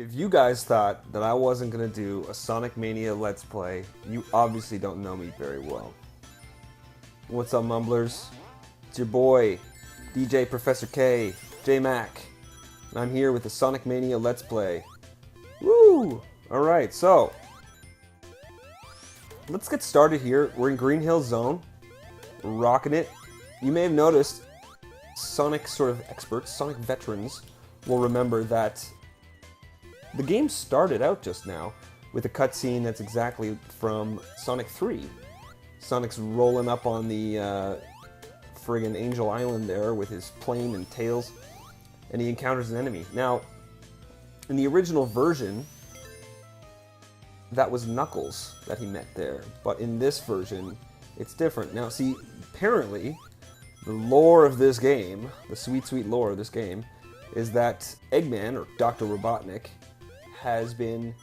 If you guys thought that I wasn't going to do a Sonic Mania Let's Play, you obviously don't know me very well. What's up, Mumblers? It's your boy, DJ Professor K, J-Mac, and I'm here with the Sonic Mania Let's Play. Woo! Alright, so, let's get started here. We're in Green Hill Zone. We're rocking it. You may have noticed, Sonic sort of experts, Sonic veterans, will remember that the game started out just now with a cutscene that's exactly from Sonic 3. Sonic's rolling up on the friggin' Angel Island there with his plane and tails, and he encounters an enemy. Now, in the original version, that was Knuckles that he met there, but in this version, it's different. Now, see, apparently, the lore of this game, the sweet, sweet lore of this game, is that Eggman, or Dr. Robotnik, has been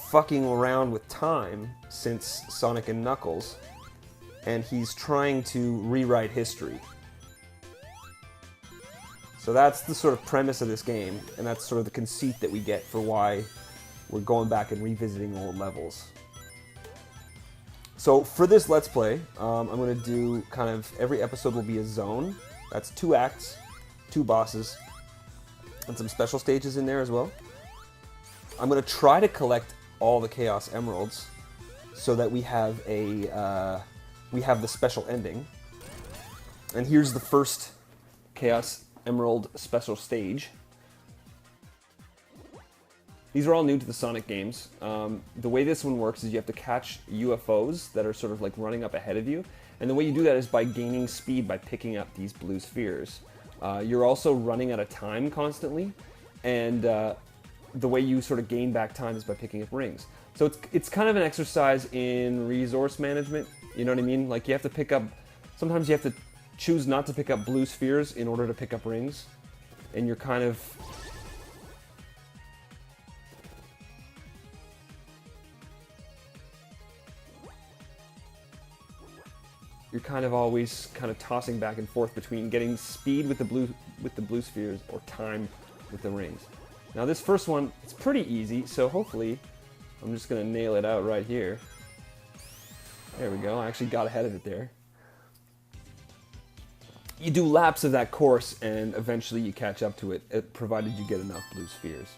fucking around with time since Sonic and Knuckles, and he's trying to rewrite history. So that's the sort of premise of this game, and that's sort of the conceit that we get for why we're going back and revisiting old levels. So for this Let's Play, I'm going to do kind of, every episode will be a zone. That's 2 acts, 2 bosses, and some special stages in there as well. I'm going to try to collect all the Chaos Emeralds so that we have the special ending. And here's the first Chaos Emerald special stage. These are all new to the Sonic games. The way this one works is you have to catch UFOs that are sort of like running up ahead of you. And the way you do that is by gaining speed by picking up these blue spheres. You're also running out of time constantly, and the way you sort of gain back time is by picking up rings. So it's kind of an exercise in resource management, you know what I mean? Like you have to pick up, sometimes you have to choose not to pick up blue spheres in order to pick up rings, and you're kind of always kind of tossing back and forth between getting speed with the blue spheres or time with the rings. Now this first one, it's pretty easy, so hopefully I'm just going to nail it out right here. There we go, I actually got ahead of it there. You do laps of that course and eventually you catch up to it, provided you get enough blue spheres.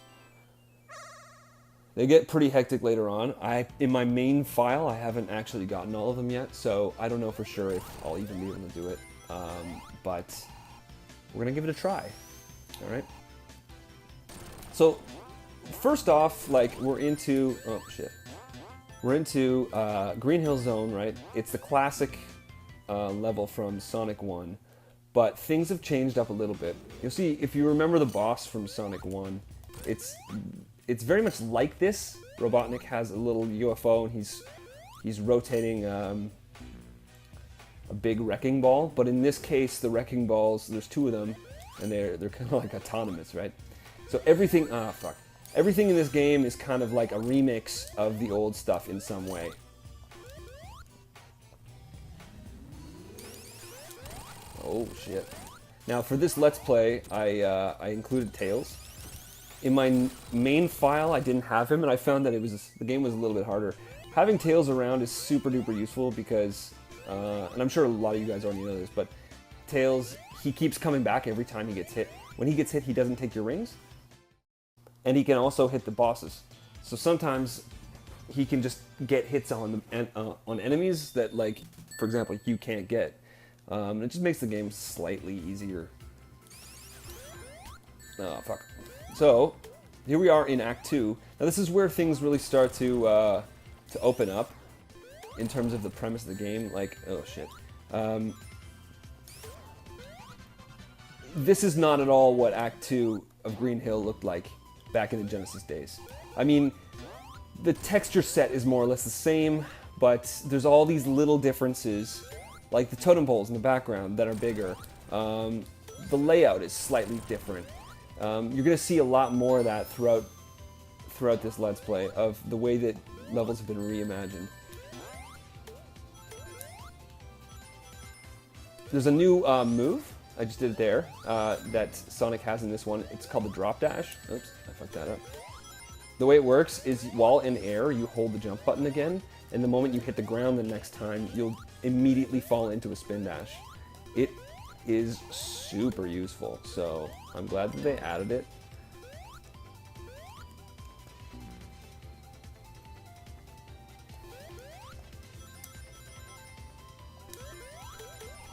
They get pretty hectic later on. In my main file, I haven't actually gotten all of them yet, so I don't know for sure if I'll even be able to do it. But we're going to give it a try. Alright? So, first off, like, we're into Green Hill Zone, right? It's the classic level from Sonic 1, but things have changed up a little bit. You'll see, if you remember the boss from Sonic 1, it's very much like this. Robotnik has a little UFO, and he's rotating a big wrecking ball, but in this case, the wrecking balls, there's 2 of them, and they're kind of like autonomous, right? So everything in this game is kind of like a remix of the old stuff in some way. Oh shit. Now for this Let's Play, I included Tails. In my main file, I didn't have him, and I found that the game was a little bit harder. Having Tails around is super duper useful because, and I'm sure a lot of you guys already know this, but Tails, he keeps coming back every time he gets hit. When he gets hit, he doesn't take your rings. And he can also hit the bosses. So sometimes he can just get hits on enemies that, like, for example, you can't get. It just makes the game slightly easier. Oh, fuck. So, here we are in Act 2. Now this is where things really start to open up in terms of the premise of the game. Like, oh shit. This is not at all what Act 2 of Green Hill looked like back in the Genesis days. I mean, the texture set is more or less the same, but there's all these little differences, like the totem poles in the background that are bigger. The layout is slightly different. You're going to see a lot more of that throughout this Let's Play, of the way that levels have been reimagined. There's a new move, I just did it there, that Sonic has in this one. It's called the drop dash. Oops, I fucked that up. The way it works is while in air, you hold the jump button again, and the moment you hit the ground the next time, you'll immediately fall into a spin dash. It is super useful, so I'm glad that they added it.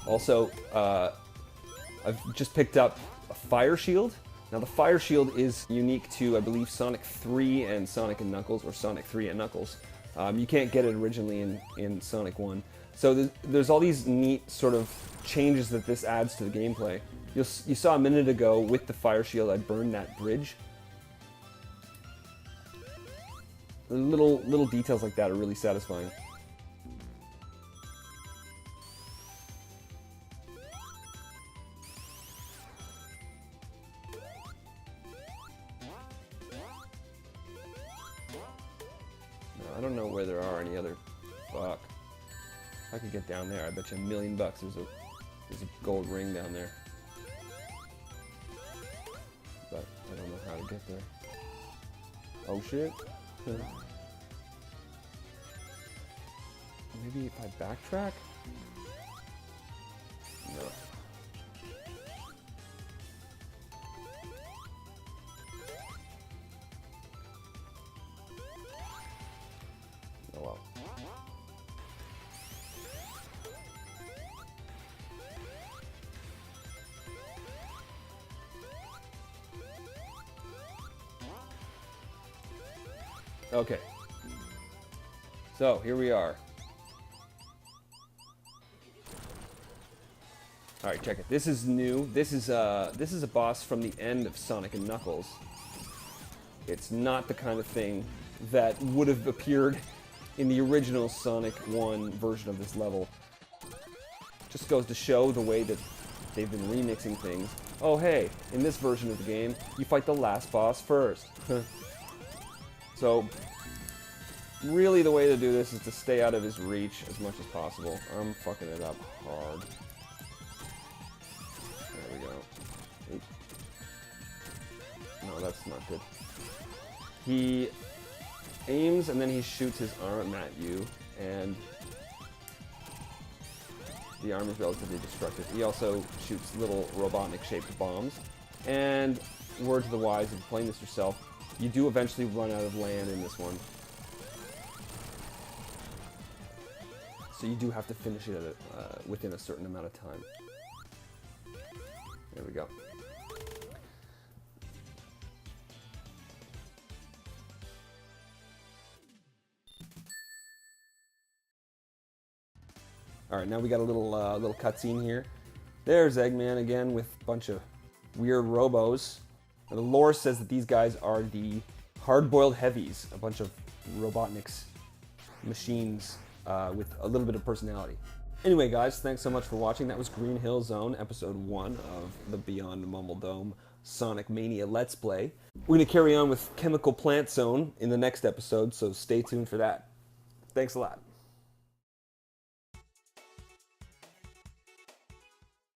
Also, I've just picked up a fire shield. Now the fire shield is unique to, I believe, Sonic 3 and Sonic and Knuckles, or Sonic 3 and Knuckles. You can't get it originally in Sonic 1. So there's all these neat sort of changes that this adds to the gameplay. You saw a minute ago with the fire shield I burned that bridge. Little details like that are really satisfying. I don't know where there are any other. Fuck. If I could get down there, I bet you $1,000,000 there's a gold ring down there. But I don't know how to get there. Oh shit. Maybe if I backtrack? No. Oh well. Okay. So here we are. All right, check it. This is new. This is a boss from the end of Sonic and Knuckles. It's not the kind of thing that would have appeared in the original Sonic 1 version of this level. Just goes to show the way that they've been remixing things. Oh hey, in this version of the game, you fight the last boss first. So, really the way to do this is to stay out of his reach as much as possible. I'm fucking it up hard. There we go. Oops. No, that's not good. He aims and then he shoots his arm at you, and the arm is relatively destructive. He also shoots little Robotnik-shaped bombs. And word to the wise, if you're playing this yourself, you do eventually run out of land in this one. So you do have to finish it within a certain amount of time. There we go. Alright, now we got a little cutscene here. There's Eggman again with a bunch of weird robos. And the lore says that these guys are the hard-boiled heavies, a bunch of Robotnik's machines with a little bit of personality. Anyway, guys, thanks so much for watching. That was Green Hill Zone, Episode 1 of the Beyond Mumble Dome Sonic Mania Let's Play. We're going to carry on with Chemical Plant Zone in the next episode, so stay tuned for that. Thanks a lot.